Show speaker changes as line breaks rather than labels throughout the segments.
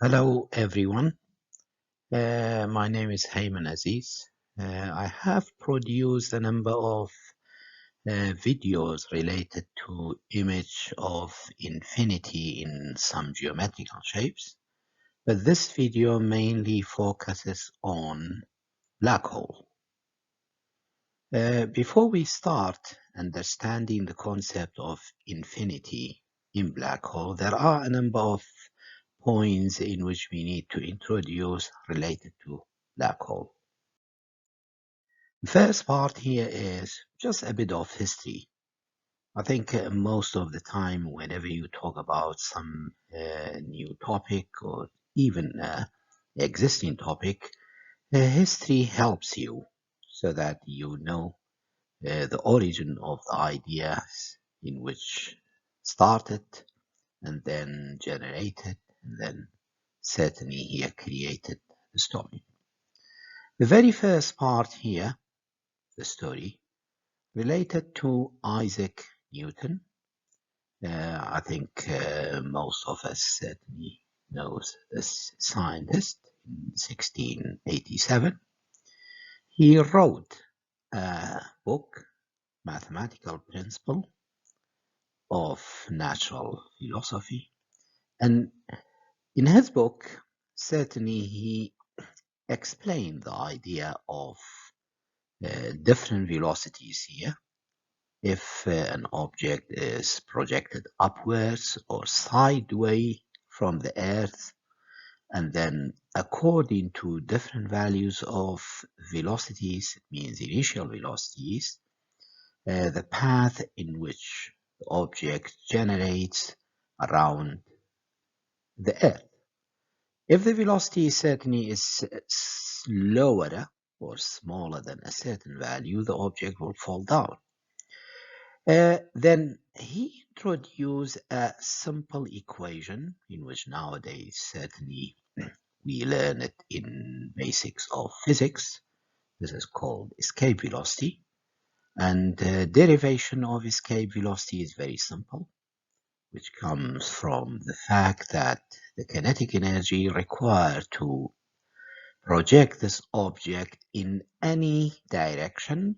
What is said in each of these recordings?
Hello everyone, my name is Hayman Aziz. I have produced a number of videos related to image of infinity in some geometrical shapes, but this video mainly focuses on black hole. Before we start understanding the concept of infinity in black hole, there are a number of points in which we need to introduce related to black hole. The first part here is just a bit of history. I think most of the time, whenever you talk about some new topic or even existing topic, history helps you so that you know the origin of the ideas in which started and then generated and then certainly here created the story. The very first part here, the story, related to Isaac Newton. I think most of us certainly knows this scientist in 1687. He wrote a book, Mathematical Principle of Natural Philosophy. And in his book, certainly he explained the idea of different velocities here. If an object is projected upwards or sideways from the Earth, and then according to different values of velocities, it means initial velocities, the path in which the object generates around the Earth. If the velocity certainly is slower or smaller than a certain value, the object will fall down. Then he introduced a simple equation in which nowadays certainly we learn it in basics of physics. This is called escape velocity. And the derivation of escape velocity is very simple, which comes from the fact that the kinetic energy required to project this object in any direction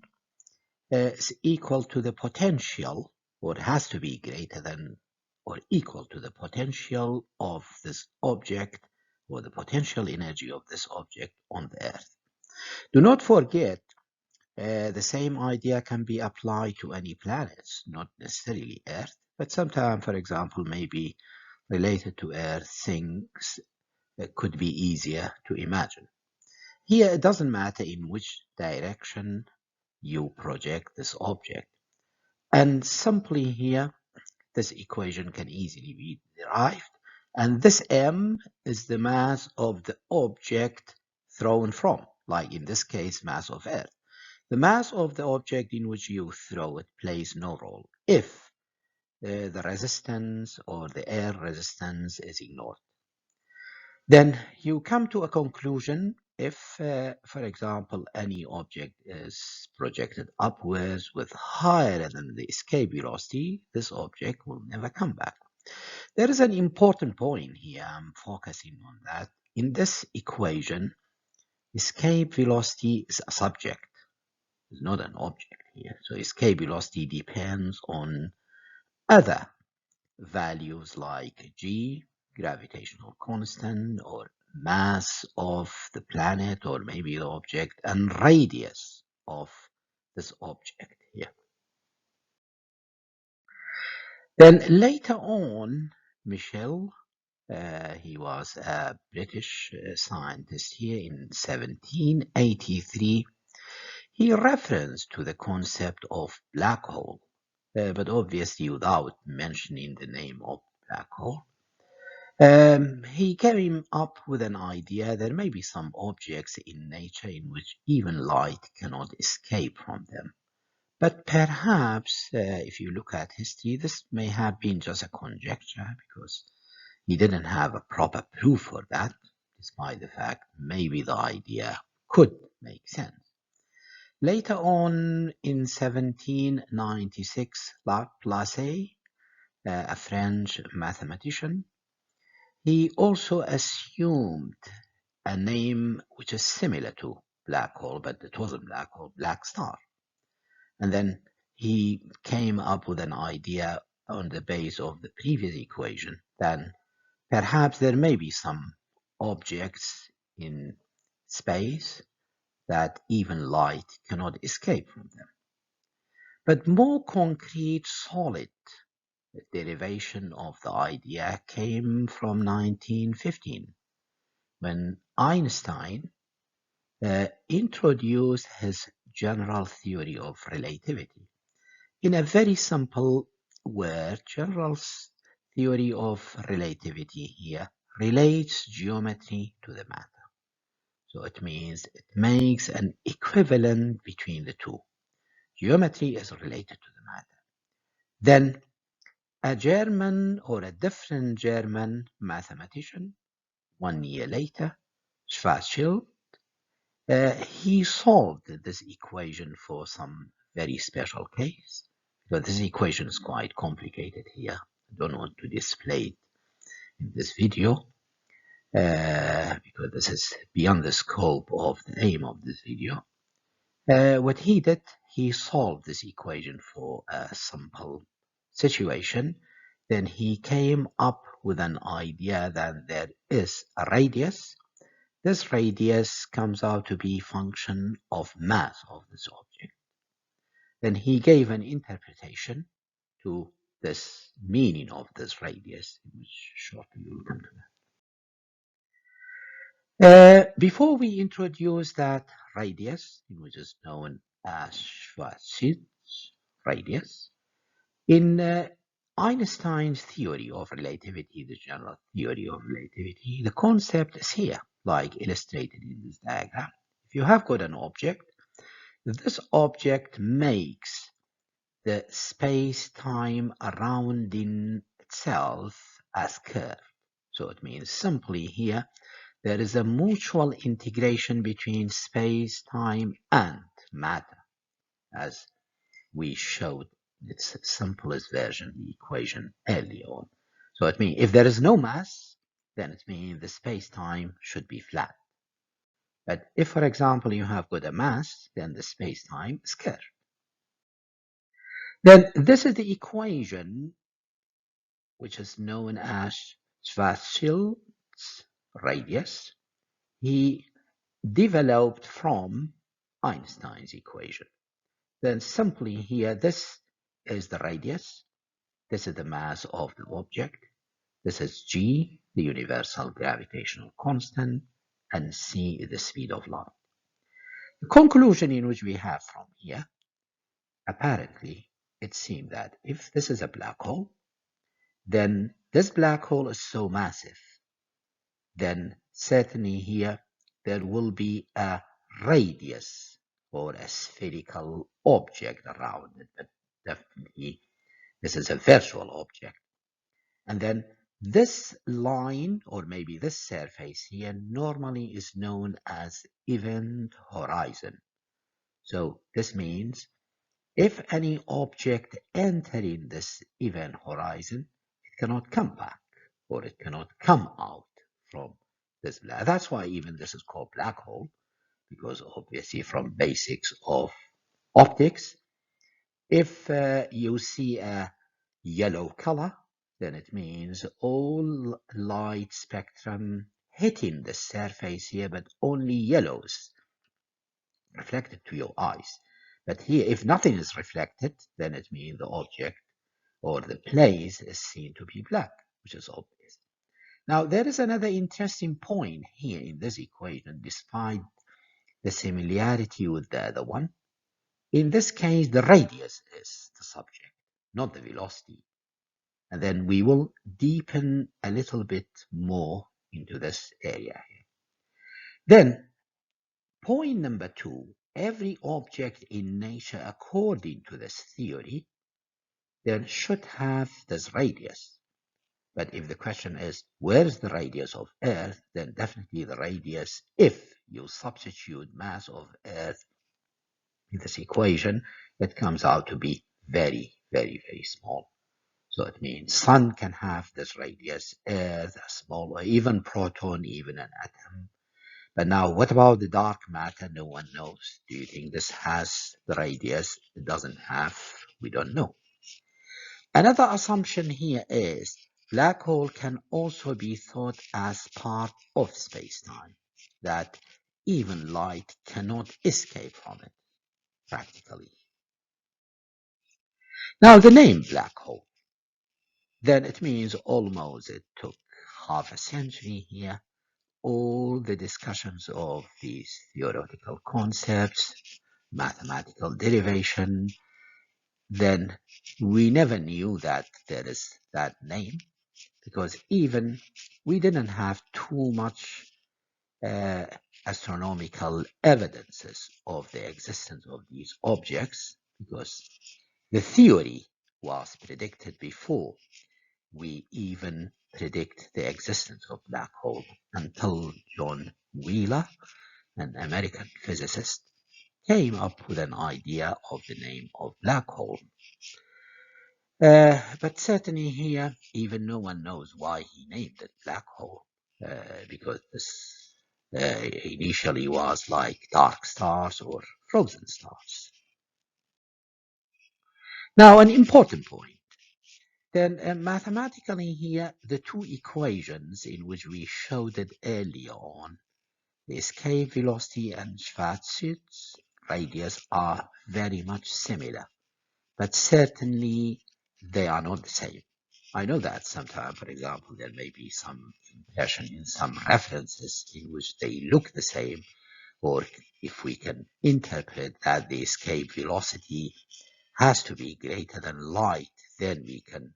is equal to the potential, or it has to be greater than or equal to the potential of this object, or the potential energy of this object on the Earth. Do not forget, the same idea can be applied to any planets, not necessarily Earth, but sometimes, for example, maybe related to Earth, things that could be easier to imagine. Here, it doesn't matter in which direction you project this object. And simply here, this equation can easily be derived. And this m is the mass of the object thrown from, like in this case, mass of Earth. The mass of the object in which you throw it plays no role if the resistance or the air resistance is ignored. Then you come to a conclusion if, for example, any object is projected upwards with higher than the escape velocity, this object will never come back. There is an important point here, I'm focusing on that. In this equation, escape velocity is a subject, it's not an object here. So escape velocity depends on other values like g, gravitational constant, or mass of the planet, or maybe the object, and radius of this object here. Then later on, Michel, he was a British scientist here in 1783, he referenced to the concept of black hole, but obviously without mentioning the name of black hole. He came up with an idea there may be some objects in nature in which even light cannot escape from them. But perhaps, if you look at history, this may have been just a conjecture because he didn't have a proper proof for that, despite the fact maybe the idea could make sense. Later on in 1796, Laplace, a French mathematician, He also assumed a name which is similar to black hole, but it wasn't black hole, black star. And then he came up with an idea on the base of the previous equation. Then perhaps there may be some objects in space that even light cannot escape from them. But more concrete, solid derivation of the idea came from 1915 when Einstein introduced his general theory of relativity. In a very simple word, general theory of relativity here relates geometry to the matter. So it means it makes an equivalent between the two. Geometry is related to the matter. Then a German or a different German mathematician, 1 year later, Schwarzschild, he solved this equation for some very special case. But this equation is quite complicated here. I don't want to display it in this video because this is beyond the scope of the aim of this video. What he did, he solved this equation for a simple situation. Then he came up with an idea that there is a radius. This radius comes out to be function of mass of this object. Then he gave an interpretation to this meaning of this radius, which shortly we'll come to that. Before we introduce that radius, which is known as Schwarzschild's radius, in Einstein's theory of relativity, the general theory of relativity, the concept is here, like illustrated in this diagram. If you have got an object, this object makes the space-time surrounding itself as curved. So it means simply here, there is a mutual integration between space-time and matter, as we showed its simplest version, the equation earlier on. So it means if there is no mass, then it means the space-time should be flat. But if, for example, you have got a mass, then the space-time is curved. Then this is the equation which is known as Schwarzschild's radius. He developed from Einstein's equation. Then simply here, this is the radius. This is the mass of the object. This is g, the universal gravitational constant, and c is the speed of light. The conclusion in which we have from here, apparently, it seems that if this is a black hole, then this black hole is so massive, then certainly here there will be a radius or a spherical object around it, but definitely this is a virtual object. And then this line, or maybe this surface here, normally is known as event horizon. So this means if any object entering this event horizon, it cannot come back, or it cannot come out from this black. That's why even this is called black hole, because obviously from basics of optics, if you see a yellow color, then it means all light spectrum hitting the surface here, but only yellows reflected to your eyes. But here, if nothing is reflected, then it means the object or the place is seen to be black, which is obvious. Now, there is another interesting point here in this equation, despite the similarity with the other one. In this case, the radius is the subject, not the velocity. And then we will deepen a little bit more into this area here. Then, point number 2, every object in nature, according to this theory, then should have this radius. But if the question is, where is the radius of Earth? Then definitely the radius, if you substitute mass of Earth in this equation, it comes out to be very, very, very small. So it means sun can have this radius, Earth, a small, or even proton, even an atom. But now, what about the dark matter? No one knows. Do you think this has the radius? It doesn't have. We don't know. Another assumption here is black hole can also be thought as part of space-time, that even light cannot escape from it, practically. Now, the name black hole, then it means almost it took half a century here. All the discussions of these theoretical concepts, mathematical derivation, then we never knew that there is that name because even we didn't have too much uh, astronomical evidences of the existence of these objects because the theory was predicted before we even predict the existence of black hole until John Wheeler, an American physicist, came up with an idea of the name of black hole. But certainly here, even no one knows why he named it black hole, because this initially was like dark stars or frozen stars. Now, an important point. Then mathematically here, the two equations in which we showed it earlier on, the escape velocity and Schwarzschild's radius are very much similar, but certainly they are not the same. I know that sometimes, for example, there may be some impression in some references in which they look the same, or if we can interpret that the escape velocity has to be greater than light, then we can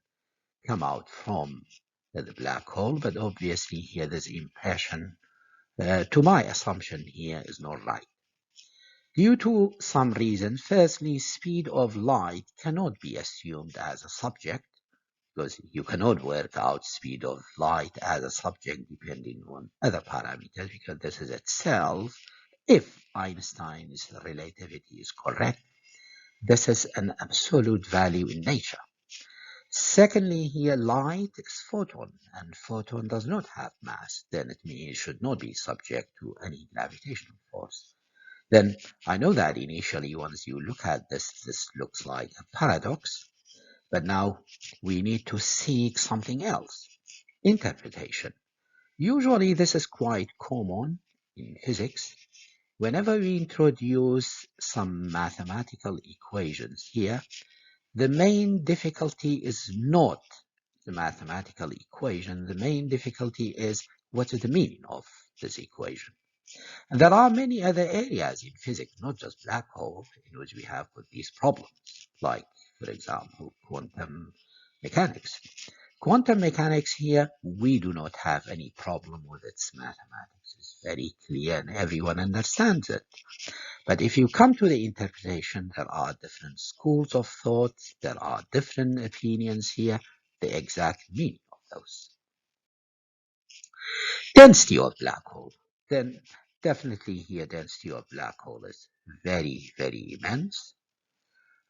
come out from the black hole. But obviously here this impression, to my assumption here, is not right. Due to some reason, firstly, speed of light cannot be assumed as a subject because you cannot work out speed of light as a subject depending on other parameters because this is itself, if Einstein's relativity is correct, this is an absolute value in nature. Secondly, here light is photon, and photon does not have mass. Then it means it should not be subject to any gravitational force. Then I know that initially, once you look at this, this looks like a paradox. But now we need to seek something else. Interpretation. Usually this is quite common in physics. Whenever we introduce some mathematical equations here, the main difficulty is not the mathematical equation. The main difficulty is what is the meaning of this equation. And there are many other areas in physics, not just black hole, in which we have put these problems, like, for example, quantum mechanics. Quantum mechanics here, we do not have any problem with its mathematics. It's very clear and everyone understands it. But if you come to the interpretation, there are different schools of thought, there are different opinions here, the exact meaning of those. Density of black hole. Then definitely here density of black hole is very, very immense.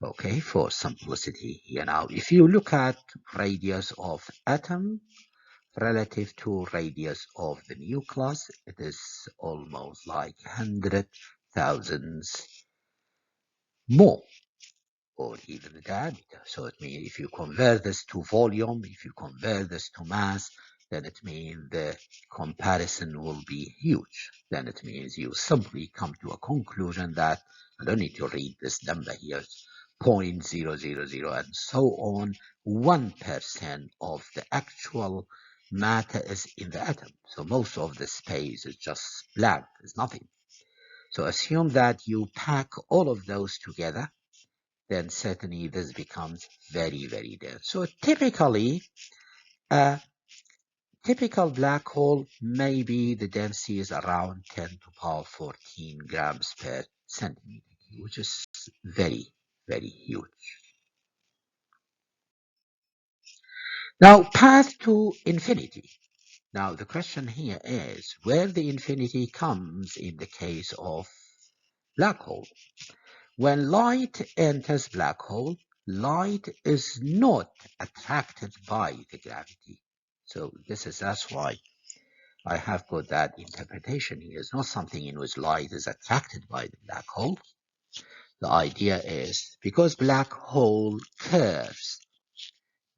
Okay, for simplicity here now, if you look at radius of atom relative to radius of the nucleus, it is almost like 100,000 more, or even the diameter. So it means if you convert this to volume, if you convert this to mass, then it means the comparison will be huge. Then it means you simply come to a conclusion that I don't need to read this number here, 0.000 and so on. 1% of the actual matter is in the atom. So most of the space is just blank, it's nothing. So assume that you pack all of those together, then certainly this becomes very, very dense. So typically, a typical black hole, maybe the density is around 10 to the power 14 grams per centimeter, which is very, very huge. Now, path to infinity. Now, the question here is where the infinity comes in the case of black hole. When light enters black hole, light is not attracted by the gravity. So that's why I have got that interpretation here. It's not something in which light is attracted by the black hole. The idea is because black hole curves,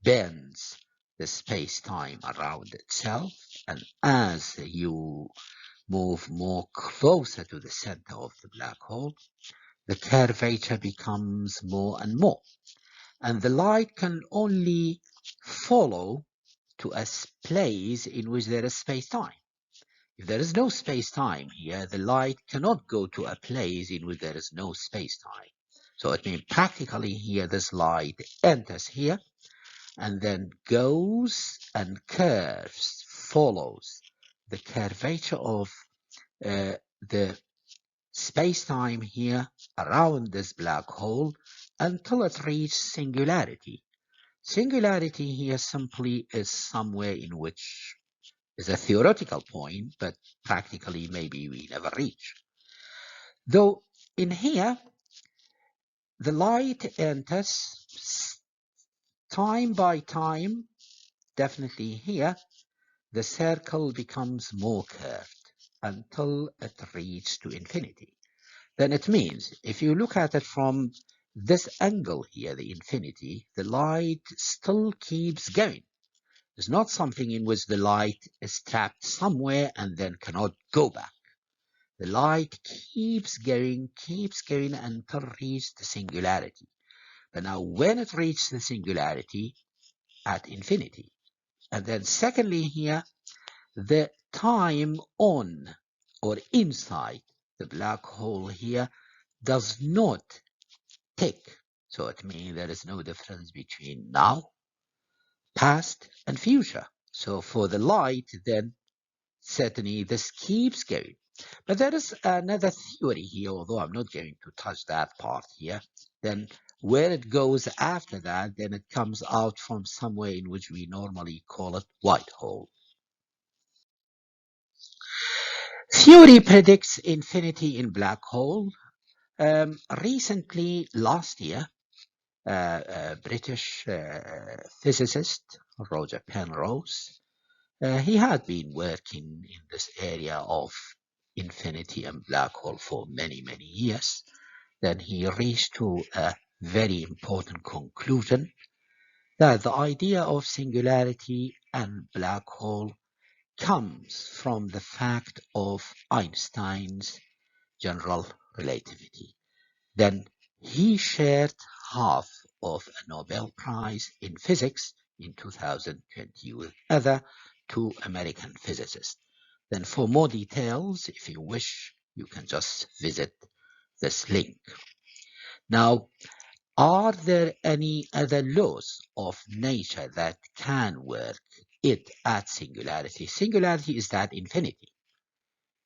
bends the space-time around itself, and as you move more closer to the center of the black hole, the curvature becomes more and more. And the light can only follow to a place in which there is space-time. If there is no space-time here, the light cannot go to a place in which there is no space-time. So it means practically here, this light enters here and then goes and curves, follows the curvature of the space-time here around this black hole until it reaches singularity. Singularity here simply is somewhere in which is a theoretical point, but practically maybe we never reach. Though in here, the light enters time by time, definitely here, the circle becomes more curved until it reaches to infinity. Then it means, if you look at it from this angle here, the infinity, the light still keeps going. It's not something in which the light is trapped somewhere and then cannot go back. The light keeps going until it reaches the singularity. But now when it reaches the singularity at infinity, and then secondly here, the time on or inside the black hole here does not tick. So it means there is no difference between now, past, and future. So for the light, then certainly this keeps going. But there is another theory here, although I'm not going to touch that part here. Then where it goes after that, then it comes out from somewhere in which we normally call it white hole. Theory predicts infinity in black hole. Recently, last year, a British physicist, Roger Penrose, he had been working in this area of infinity and black hole for many, many years. Then he reached to a very important conclusion that the idea of singularity and black hole comes from the fact of Einstein's general relativity. Then he shared half of a Nobel Prize in physics in 2020 with other two American physicists. Then for more details, if you wish, you can just visit this link. Now, are there any other laws of nature that can work it at singularity? Singularity is that infinity.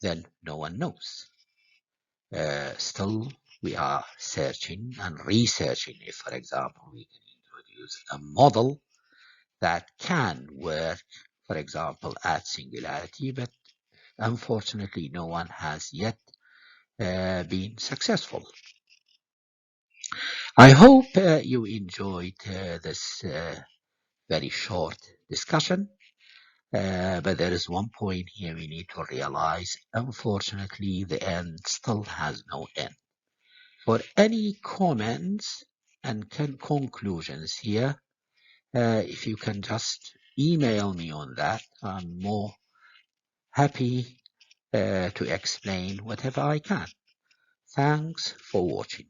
Then no one knows. Still, we are searching and researching if, for example, we can introduce a model that can work, for example, at singularity, but unfortunately, no one has yet been successful. I hope you enjoyed this very short discussion, but there is one point here we need to realize. Unfortunately, the end still has no end. For any comments and conclusions here, if you can just email me on that, I'm more happy to explain whatever I can. Thanks for watching.